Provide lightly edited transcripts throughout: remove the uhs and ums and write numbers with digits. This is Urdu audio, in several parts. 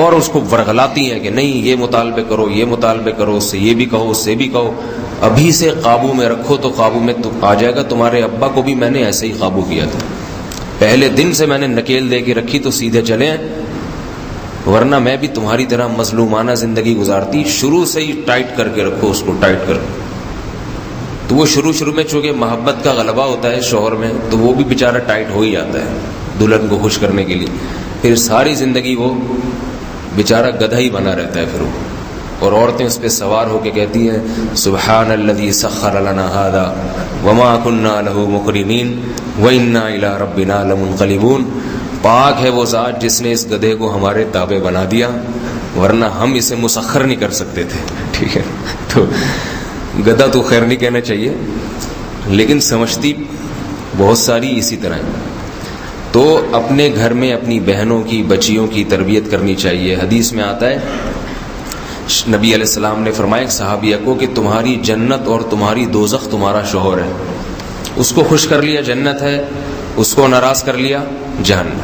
اور اس کو ورغلاتی ہیں کہ نہیں یہ مطالبے کرو، یہ مطالبے کرو، اس سے یہ بھی کہو، اس سے بھی کہو، ابھی سے قابو میں رکھو تو قابو میں تو آ جائے گا۔ تمہارے ابا کو بھی میں نے ایسے ہی قابو کیا تھا، پہلے دن سے میں نے نکیل دے کے رکھی تو سیدھے چلیں، ورنہ میں بھی تمہاری طرح مظلومانہ زندگی گزارتی۔ شروع سے ہی ٹائٹ کر کے رکھو، اس کو ٹائٹ کر۔ تو وہ شروع میں چونکہ محبت کا غلبہ ہوتا ہے شوہر میں، تو وہ بھی بیچارہ ٹائٹ ہو ہی جاتا ہے دلہن کو خوش کرنے کے لیے، پھر ساری زندگی وہ بیچارہ گدھا ہی بنا رہتا ہے پھر وہ، اور عورتیں اس پہ سوار ہو کے کہتی ہیں سبحان الذی سخر لنا ھذا وما كنا له مقرنین وانا الی ربنا لمنقلبون۔ پاک ہے وہ ذات جس نے اس گدھے کو ہمارے تابع بنا دیا، ورنہ ہم اسے مسخر نہیں کر سکتے تھے۔ ٹھیک ہے، تو گدھا تو خیر نہیں کہنا چاہیے، لیکن سمجھتی بہت ساری اسی طرح ہے۔ تو اپنے گھر میں اپنی بہنوں کی، بچیوں کی تربیت کرنی چاہیے۔ حدیث میں آتا ہے نبی علیہ السلام نے فرمایا ایک صحابیہ کو کہ تمہاری جنت اور تمہاری دوزخ تمہارا شوہر ہے، اس کو خوش کر لیا جنت ہے، اس کو ناراض کر لیا جہنم۔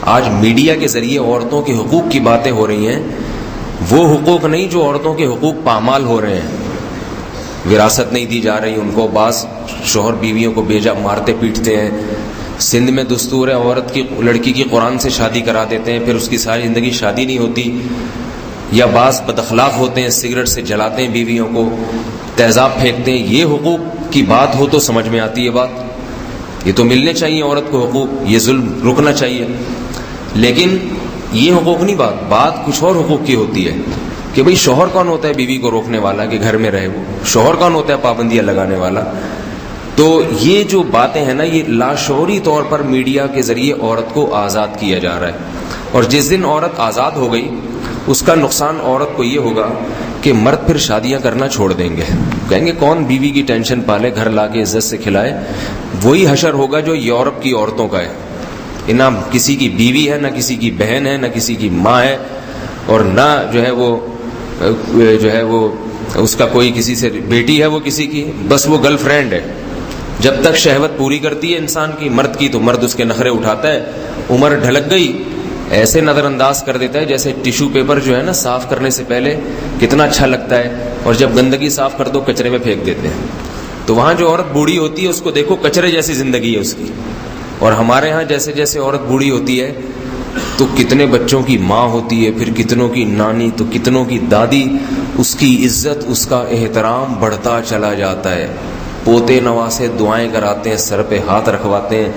آج میڈیا کے ذریعے عورتوں کے حقوق کی باتیں ہو رہی ہیں، وہ حقوق نہیں جو عورتوں کے حقوق پامال ہو رہے ہیں، وراثت نہیں دی جا رہی ان کو، بعض شوہر بیویوں کو بیجا مارتے پیٹتے ہیں۔ سندھ میں دستور ہے عورت کی، لڑکی کی قرآن سے شادی کرا دیتے ہیں، پھر اس کی ساری زندگی شادی نہیں ہوتی، یا بعض بد اخلاق ہوتے ہیں سگریٹ سے جلاتے ہیں بیویوں کو، تیزاب پھینکتے ہیں۔ یہ حقوق کی بات ہو تو سمجھ میں آتی ہے بات، یہ تو ملنے چاہیے عورت کو حقوق، یہ ظلم رکنا چاہیے، لیکن یہ حقوق نہیں، بات کچھ اور حقوق کی ہوتی ہے کہ بھئی شوہر کون ہوتا ہے بیوی کو روکنے والا کہ گھر میں رہے، وہ شوہر کون ہوتا ہے پابندیاں لگانے والا۔ تو یہ جو باتیں ہیں نا، یہ لاشعوری طور پر میڈیا کے ذریعے عورت کو آزاد کیا جا رہا ہے، اور جس دن عورت آزاد ہو گئی اس کا نقصان عورت کو یہ ہوگا کہ مرد پھر شادیاں کرنا چھوڑ دیں گے، کہیں گے کون بیوی کی ٹینشن پالے، گھر لا کے عزت سے کھلائے۔ وہی حشر ہوگا جو یورپ کی عورتوں کا ہے، نہ کسی کی بیوی ہے، نہ کسی کی بہن ہے، نہ کسی کی ماں ہے، اور نہ جو ہے وہ اس کا کوئی کسی سے بیٹی ہے وہ کسی کی، بس وہ گرل فرینڈ ہے۔ جب تک شہوت پوری کرتی ہے انسان کی، مرد کی، تو مرد اس کے نخرے اٹھاتا ہے، عمر ڈھلک گئی ایسے نظر انداز کر دیتا ہے جیسے ٹیشو پیپر جو ہے نا صاف کرنے سے پہلے کتنا اچھا لگتا ہے، اور جب گندگی صاف کر دو کچرے میں پھینک دیتے ہیں۔ تو وہاں جو عورت بوڑھی ہوتی ہے اس کو دیکھو کچرے جیسی زندگی ہے اس کی، اور ہمارے ہاں جیسے جیسے عورت بوڑھی ہوتی ہے تو کتنے بچوں کی ماں ہوتی ہے، پھر کتنوں کی نانی، تو کتنوں کی دادی، اس کی عزت، اس کا احترام بڑھتا چلا جاتا ہے۔ پوتے نواسے دعائیں کراتے ہیں، سر پہ ہاتھ رکھواتے ہیں،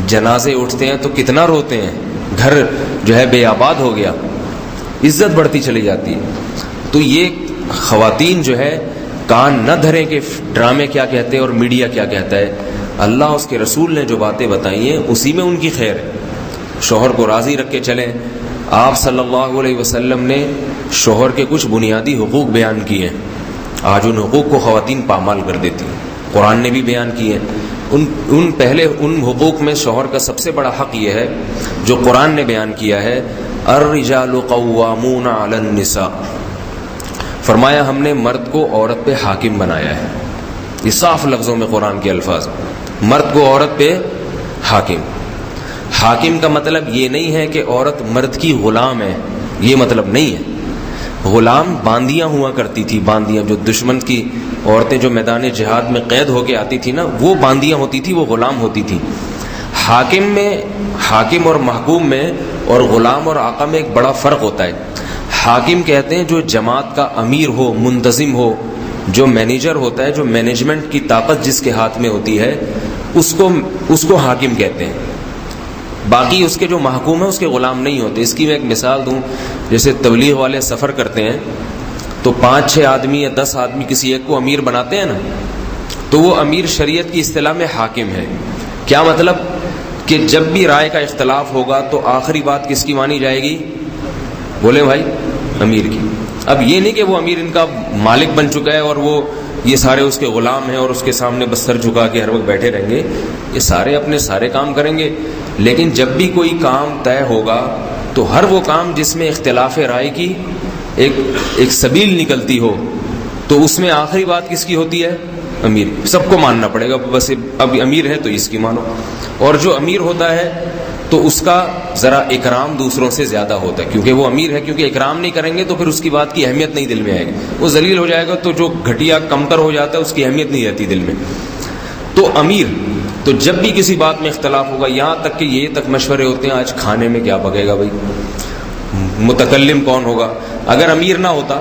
جنازے اٹھتے ہیں تو کتنا روتے ہیں، گھر جو ہے بے آباد ہو گیا، عزت بڑھتی چلی جاتی ہے۔ تو یہ خواتین جو ہے کان نہ دھریں کہ ڈرامے کیا کہتے ہیں اور میڈیا کیا کہتا ہے، اللہ اس کے رسول نے جو باتیں بتائی ہیں اسی میں ان کی خیر ہے۔ شوہر کو راضی رکھ کے چلیں۔ آپ صلی اللہ علیہ وسلم نے شوہر کے کچھ بنیادی حقوق بیان کیے ہیں، آج ان حقوق کو خواتین پامال کر دیتی ہیں، قرآن نے بھی بیان کیے ہیں۔ ان حقوق میں شوہر کا سب سے بڑا حق یہ ہے جو قرآن نے بیان کیا ہے، الرجال قوامون علی النساء، فرمایا ہم نے مرد کو عورت پہ حاکم بنایا ہے۔ یہ صاف لفظوں میں قرآن کے الفاظ، مرد کو عورت پہ حاکم۔ حاکم کا مطلب یہ نہیں ہے کہ عورت مرد کی غلام ہے، یہ مطلب نہیں ہے۔ غلام باندیاں ہوا کرتی تھی، باندیاں جو دشمن کی عورتیں جو میدان جہاد میں قید ہو کے آتی تھی نا، وہ باندیاں ہوتی تھی، وہ غلام ہوتی تھی۔ حاکم میں، حاکم اور محکوم میں اور غلام اور آقا میں ایک بڑا فرق ہوتا ہے۔ حاکم کہتے ہیں جو جماعت کا امیر ہو، منتظم ہو، جو مینیجر ہوتا ہے، جو مینجمنٹ کی طاقت جس کے ہاتھ میں ہوتی ہے، اس کو حاکم کہتے ہیں۔ باقی اس کے جو محکوم ہیں اس کے غلام نہیں ہوتے۔ اس کی میں ایک مثال دوں، جیسے تبلیغ والے سفر کرتے ہیں تو 5-6 آدمی یا 10 آدمی کسی ایک کو امیر بناتے ہیں نا، تو وہ امیر شریعت کی اصطلاح میں حاکم ہے۔ کیا مطلب کہ جب بھی رائے کا اختلاف ہوگا تو آخری بات کس کی مانی جائے گی؟ بولے بھائی، امیر کی۔ اب یہ نہیں کہ وہ امیر ان کا مالک بن چکا ہے اور وہ یہ سارے اس کے غلام ہیں اور اس کے سامنے بس سر جھکا کے ہر وقت بیٹھے رہیں گے، یہ سارے اپنے سارے کام کریں گے، لیکن جب بھی کوئی کام طے ہوگا تو ہر وہ کام جس میں اختلاف رائے کی ایک سبیل نکلتی ہو، تو اس میں آخری بات کس کی ہوتی ہے؟ امیر۔ سب کو ماننا پڑے گا، بس اب امیر ہے تو اس کی مانو۔ اور جو امیر ہوتا ہے تو اس کا ذرا اکرام دوسروں سے زیادہ ہوتا ہے، کیونکہ وہ امیر ہے، کیونکہ اکرام نہیں کریں گے تو پھر اس کی بات کی اہمیت نہیں دل میں آئے گی، وہ ذلیل ہو جائے گا تو جو گھٹیا کمتر ہو جاتا ہے اس کی اہمیت نہیں رہتی دل میں. تو امیر تو جب بھی کسی بات میں اختلاف ہوگا، یہاں تک کہ یہ تک مشورے ہوتے ہیں آج کھانے میں کیا پکے گا بھائی، متکلم کون ہوگا. اگر امیر نہ ہوتا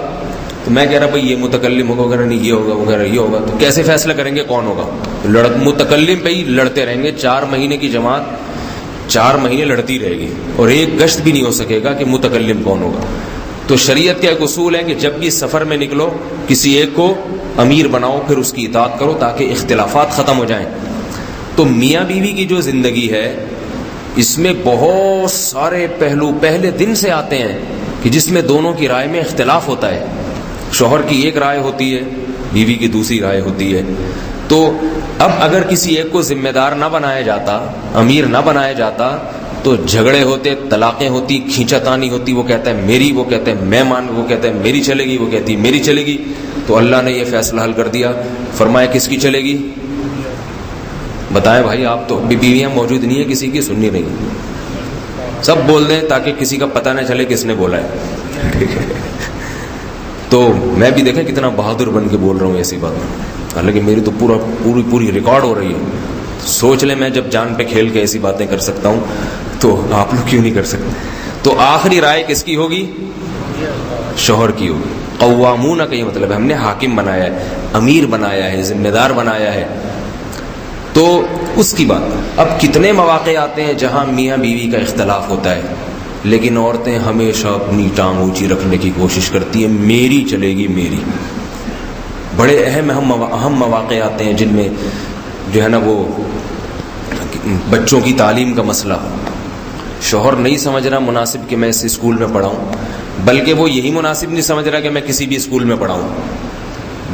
تو میں کہہ رہا بھائی یہ متکلم ہوگا وغیرہ نہیں، یہ ہوگا وغیرہ یہ ہوگا، تو کیسے فیصلہ کریں گے کون ہوگا؟ متکلم پہ ہی لڑتے رہیں گے، 4 مہینے کی جماعت 4 مہینے لڑتی رہے گی اور ایک گشت بھی نہیں ہو سکے گا کہ متکلم کون ہوگا. تو شریعت کا ایک اصول ہے کہ جب بھی سفر میں نکلو کسی ایک کو امیر بناؤ، پھر اس کی اطاعت کرو تاکہ اختلافات ختم ہو جائیں. تو میاں بیوی کی جو زندگی ہے اس میں بہت سارے پہلو پہلے دن سے آتے ہیں کہ جس میں دونوں کی رائے میں اختلاف ہوتا ہے. شوہر کی ایک رائے ہوتی ہے، بیوی کی دوسری رائے ہوتی ہے. تو اب اگر کسی ایک کو ذمہ دار نہ بنایا جاتا، امیر نہ بنایا جاتا، تو جھگڑے ہوتے، طلاقیں ہوتی، کھینچا تانی ہوتی. وہ کہتا ہے میری، وہ کہتا ہے میں مان، وہ کہتا ہے میری چلے گی، وہ کہتی میری چلے گی. تو اللہ نے یہ فیصلہ حل کر دیا، فرمایا کس کی چلے گی؟ بتائیں بھائی، آپ تو بیویاں موجود نہیں ہیں، کسی کی سننی نہیں، سب بول دیں تاکہ کسی کا پتہ نہ چلے کس نے بولا ہے. ٹھیک ہے، تو میں بھی دیکھیں کتنا بہادر بن کے بول رہا ہوں ایسی بات، حالانکہ میری تو پوری ریکارڈ ہو رہی ہے. سوچ لیں میں جب جان پہ کھیل کے ایسی باتیں کر سکتا ہوں تو آپ لوگ کیوں نہیں کر سکتے. تو آخری رائے کس کی ہوگی؟ شوہر کی ہوگی. قوامون کا یہ مطلب ہے ہم نے حاکم بنایا ہے، امیر بنایا ہے، ذمہ دار بنایا ہے. تو اس کی بات. اب کتنے مواقع آتے ہیں جہاں میاں بیوی کا اختلاف ہوتا ہے، لیکن عورتیں ہمیشہ اپنی ٹانگ اونچی رکھنے کی کوشش کرتی ہیں، میری چلے گی میری. بڑے اہم مواقع آتے ہیں جن میں جو ہے نا وہ بچوں کی تعلیم کا مسئلہ، شوہر نہیں سمجھ رہا مناسب کہ میں اس اسکول میں پڑھاؤں، بلکہ وہ یہی مناسب نہیں سمجھ رہا کہ میں کسی بھی اسکول میں پڑھاؤں.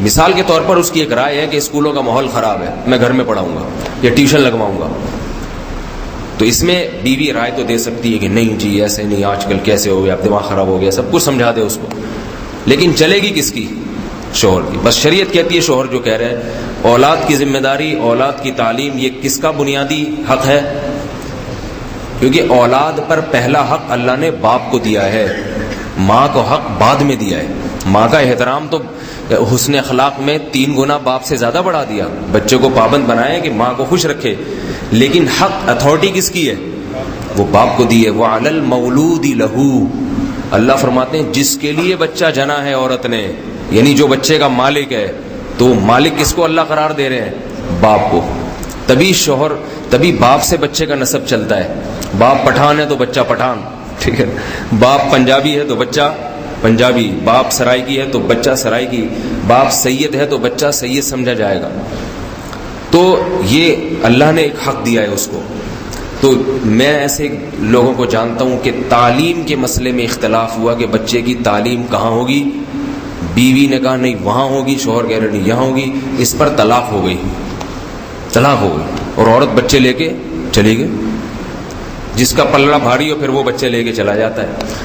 مثال کے طور پر اس کی ایک رائے ہے کہ اسکولوں کا ماحول خراب ہے، میں گھر میں پڑھاؤں گا یا ٹیوشن لگواؤں گا. تو اس میں بیوی رائے تو دے سکتی ہے کہ نہیں جی ایسے نہیں، آج کل کیسے ہو گیا، اب دماغ خراب ہو گیا، سب کچھ سمجھا دے اس کو، لیکن چلے گی کس کی؟ شوہر کی. بس شریعت کہتی ہے شوہر جو کہہ رہے ہیں اولاد کی ذمہ داری، اولاد کی تعلیم، یہ کس کا بنیادی حق ہے؟ کیونکہ اولاد پر پہلا حق اللہ نے باپ کو دیا ہے، ماں کو حق بعد میں دیا ہے. ماں کا احترام تو حسن اخلاق میں 3 گنا باپ سے زیادہ بڑھا دیا. بچے کو پابند بنائے کہ ماں کو خوش رکھے، لیکن حق اتھارٹی کس کی ہے؟ وہ باپ کو دی ہے. وَعَلَى الْمَوْلُودِ لَهُ، اللہ فرماتے ہیں جس کے لیے بچہ جنا ہے عورت نے، یعنی جو بچے کا مالک ہے، تو مالک کس کو اللہ قرار دے رہے ہیں؟ باپ کو. تبھی باپ سے بچے کا نسب چلتا ہے. باپ پٹھان ہے تو بچہ پٹھان، ٹھیک ہے، باپ پنجابی ہے تو بچہ پنجابی، باپ سرائکی ہے تو بچہ سرائکی، باپ سید ہے تو بچہ سید سمجھا جائے گا. تو یہ اللہ نے ایک حق دیا ہے اس کو. تو میں ایسے لوگوں کو جانتا ہوں کہ تعلیم کے مسئلے میں اختلاف ہوا کہ بچے کی تعلیم کہاں ہوگی، بیوی نے کہا نہیں وہاں ہوگی، شوہر کہہ رہے نہیں یہاں ہوگی. اس پر طلاق ہو گئی اور عورت بچے لے کے چلی گئی. جس کا پلڑا بھاری ہو پھر وہ بچے لے کے چلا جاتا ہے.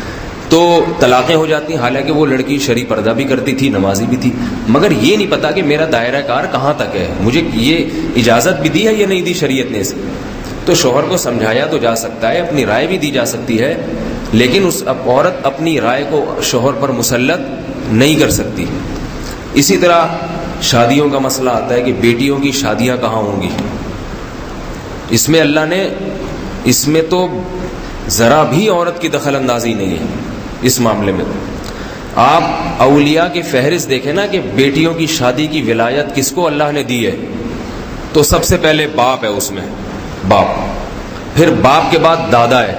تو طلاقیں ہو جاتی ہیں. حالانکہ وہ لڑکی شرعی پردہ بھی کرتی تھی، نمازی بھی تھی، مگر یہ نہیں پتا کہ میرا دائرہ کار کہاں تک ہے، مجھے یہ اجازت بھی دی ہے یا نہیں دی شریعت نے اسے. تو شوہر کو سمجھایا تو جا سکتا ہے، اپنی رائے بھی دی جا سکتی ہے، لیکن اس عورت اپنی رائے کو شوہر پر مسلط نہیں کر سکتی. اسی طرح شادیوں کا مسئلہ آتا ہے کہ بیٹیوں کی شادیاں کہاں ہوں گی. اس میں اللہ نے، اس میں تو ذرا بھی عورت کی دخل اندازی نہیں ہے اس معاملے میں. آپ اولیاء کی فہرست دیکھیں نا کہ بیٹیوں کی شادی کی ولایت کس کو اللہ نے دی ہے، تو سب سے پہلے باپ ہے اس میں، باپ، پھر باپ کے بعد دادا ہے،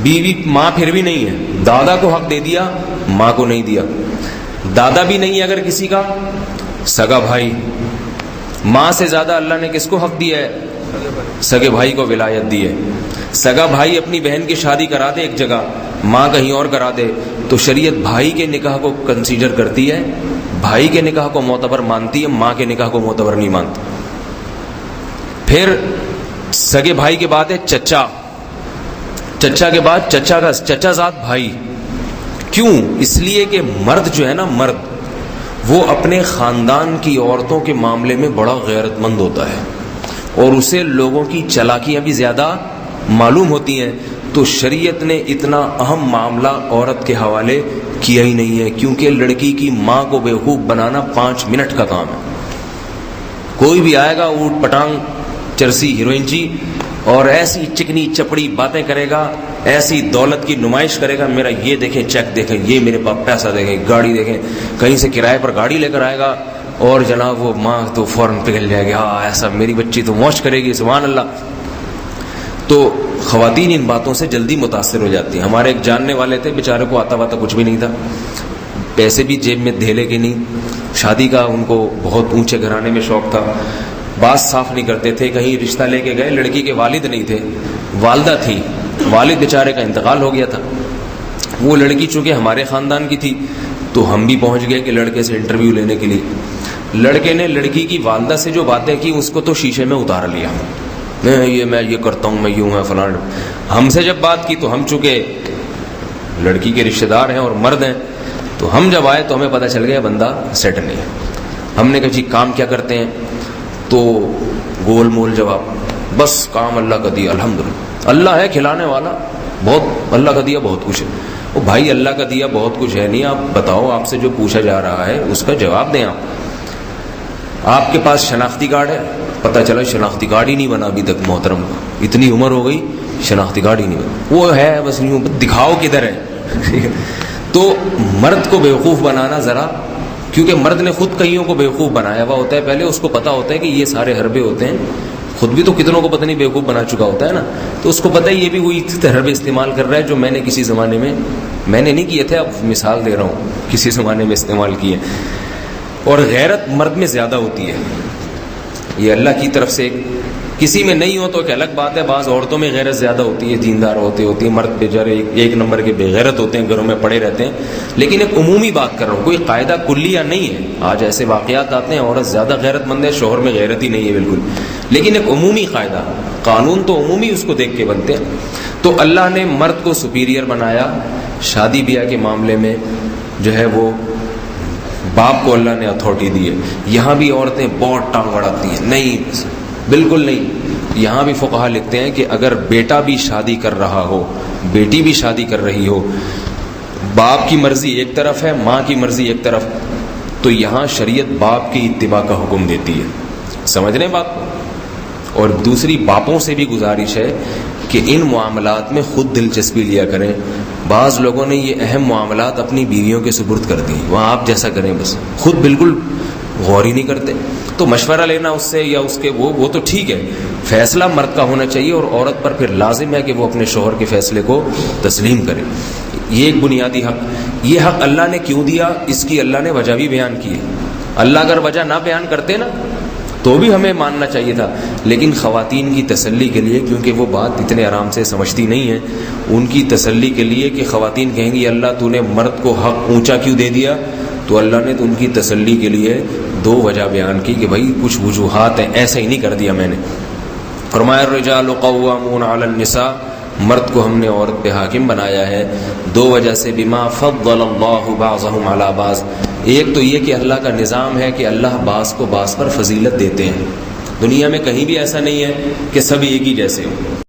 بیوی ماں پھر بھی نہیں ہے. دادا کو حق دے دیا، ماں کو نہیں دیا. دادا بھی نہیں ہے اگر کسی کا، سگا بھائی. ماں سے زیادہ اللہ نے کس کو حق دیا ہے؟ سگے بھائی کو ولایت دی ہے. سگا بھائی اپنی بہن کی شادی کرا دے ایک جگہ، ماں کہیں اور کرا دے، تو شریعت بھائی کے نکاح کو کنسیڈر کرتی ہے، بھائی کے نکاح کو معتبر مانتی ہے، ماں کے نکاح کو معتبر نہیں مانتی. پھر سگے بھائی کے بعد ہے چچا، چچا کے بعد چچا زاد بھائی. کیوں؟ اس لیے کہ مرد جو ہے نا، مرد وہ اپنے خاندان کی عورتوں کے معاملے میں بڑا غیرت مند ہوتا ہے، اور اسے لوگوں کی چالاکیاں بھی زیادہ معلوم ہوتی ہیں، تو شریعت نے اتنا اہم معاملہ عورت کے حوالے کیا ہی نہیں ہے، کیونکہ لڑکی کی ماں کو بیوقوف بنانا 5 منٹ کا کام ہے۔ کوئی بھی آئے گا اوٹ پٹانگ چرسی ہیروئن جی اور ایسی چکنی چپڑی باتیں کرے گا، ایسی دولت کی نمائش کرے گا، میرا یہ دیکھیں چیک دیکھیں، یہ میرے پاس پیسہ دیکھیں، گاڑی دیکھیں، کہیں سے کرائے پر گاڑی لے کر آئے گا، اور جناب وہ ماں تو فوراً پگھل جائے گی، ہاں ایسا میری بچی تو موج کرے گی، سبحان اللہ۔ تو خواتین ان باتوں سے جلدی متاثر ہو جاتی ہیں۔ ہمارے ایک جاننے والے تھے، بیچارے کو آتا واتا کچھ بھی نہیں تھا، پیسے بھی جیب میں دھیلے کے نہیں، شادی کا ان کو بہت اونچے گھرانے میں شوق تھا، بات صاف نہیں کرتے تھے، کہیں رشتہ لے کے گئے، لڑکی کے والد نہیں تھے، والدہ تھی، والد بیچارے کا انتقال ہو گیا تھا۔ وہ لڑکی چونکہ ہمارے خاندان کی تھی تو ہم بھی پہنچ گئے کہ لڑکے سے انٹرویو لینے کے لیے۔ لڑکے نے لڑکی کی والدہ سے جو باتیں کی اس کو تو شیشے میں اتار لیا، میں یہ کرتا ہوں، میں یوں ہے فلاں۔ ہم سے جب بات کی تو ہم چونکہ لڑکی کے رشتہ دار ہیں اور مرد ہیں، تو ہم جب آئے تو ہمیں پتہ چل گیا بندہ سیٹ نہیں ہے۔ ہم نے کہا جی کام کیا کرتے ہیں؟ تو گول مول جواب، بس کام اللہ کا دیا، الحمدللہ، اللہ ہے کھلانے والا، بہت اللہ کا دیا بہت کچھ ہے۔ او بھائی اللہ کا دیا بہت کچھ ہے نہیں، آپ بتاؤ، آپ سے جو پوچھا جا رہا ہے اس کا جواب دیں۔ آپ کے پاس شناختی کارڈ ہے؟ پتہ چلا شناختی کارڈ ہی نہیں بنا ابھی تک، محترم کا اتنی عمر ہو گئی شناختی کارڈ ہی نہیں بنا، وہ ہے بس یوں دکھاؤ کدھر ہے۔ تو مرد کو بیوقوف بنانا ذرا، کیونکہ مرد نے خود کئیوں کو بیوقوف بنایا ہوا ہوتا ہے، پہلے اس کو پتا ہوتا ہے کہ یہ سارے حربے ہوتے ہیں، خود بھی تو کتنوں کو پتہ نہیں بیوقوف بنا چکا ہوتا ہے نا، تو اس کو پتہ ہے یہ بھی وہی حربے استعمال کر رہا ہے جو میں نے کسی زمانے میں، میں نے نہیں کیے تھے، اب مثال دے رہا ہوں، کسی زمانے میں استعمال کیے۔ اور غیرت مرد میں زیادہ ہوتی ہے، یہ اللہ کی طرف سے، کسی میں نہیں ہو تو ایک الگ بات ہے، بعض عورتوں میں غیرت زیادہ ہوتی ہے، دیندار ہوتی ہے، مرد بیچارے ایک نمبر کے بے غیرت ہوتے ہیں، گھروں میں پڑے رہتے ہیں۔ لیکن ایک عمومی بات کر رہا ہوں، کوئی قاعدہ کلیہ نہیں ہے۔ آج ایسے واقعات آتے ہیں عورت زیادہ غیرت مند ہے، شوہر میں غیرت ہی نہیں ہے بالکل، لیکن ایک عمومی قاعدہ، قانون تو عمومی اس کو دیکھ کے بنتے ہیں۔ تو اللہ نے مرد کو سپیریئر بنایا، شادی بیاہ کے معاملے میں جو ہے وہ باپ کو اللہ نے اتھارٹی دی ہے۔ یہاں بھی عورتیں بہت ٹانگ اڑاتی ہیں، نہیں بالکل نہیں۔ یہاں بھی فقہا لکھتے ہیں کہ اگر بیٹا بھی شادی کر رہا ہو، بیٹی بھی شادی کر رہی ہو، باپ کی مرضی ایک طرف ہے، ماں کی مرضی ایک طرف، تو یہاں شریعت باپ کی اتباع کا حکم دیتی ہے۔ سمجھ رہے ہیں بات کو؟ اور دوسری باپوں سے بھی گزارش ہے کہ ان معاملات میں خود دلچسپی لیا کریں۔ بعض لوگوں نے یہ اہم معاملات اپنی بیویوں کے سپرد کر دی، وہاں آپ جیسا کریں، بس خود بالکل غور ہی نہیں کرتے۔ تو مشورہ لینا اس سے یا اس کے وہ تو ٹھیک ہے، فیصلہ مرد کا ہونا چاہیے، اور عورت پر پھر لازم ہے کہ وہ اپنے شوہر کے فیصلے کو تسلیم کرے۔ یہ ایک بنیادی حق۔ یہ حق اللہ نے کیوں دیا، اس کی اللہ نے وجہ بھی بیان کی ہے۔ اللہ اگر وجہ نہ بیان کرتے نا تو بھی ہمیں ماننا چاہیے تھا، لیکن خواتین کی تسلی کے لیے، کیونکہ وہ بات اتنے آرام سے سمجھتی نہیں ہیں، ان کی تسلی کے لیے کہ خواتین کہیں گی اللہ تو نے مرد کو حق اونچا کیوں دے دیا، تو اللہ نے تو ان کی تسلی کے لیے 2 وجہ بیان کی کہ بھائی کچھ وجوہات ہیں، ایسا ہی نہیں کر دیا میں نے۔ فرمایا الرجال قوامون علی النساء، مرد کو ہم نے عورت پہ حاکم بنایا ہے 2 وجہ سے، بما فضل اللہ بعضهم علی بعض۔ ایک تو یہ کہ اللہ کا نظام ہے کہ اللہ بعض کو بعض پر فضیلت دیتے ہیں، دنیا میں کہیں بھی ایسا نہیں ہے کہ سب ایک ہی جیسے ہوں۔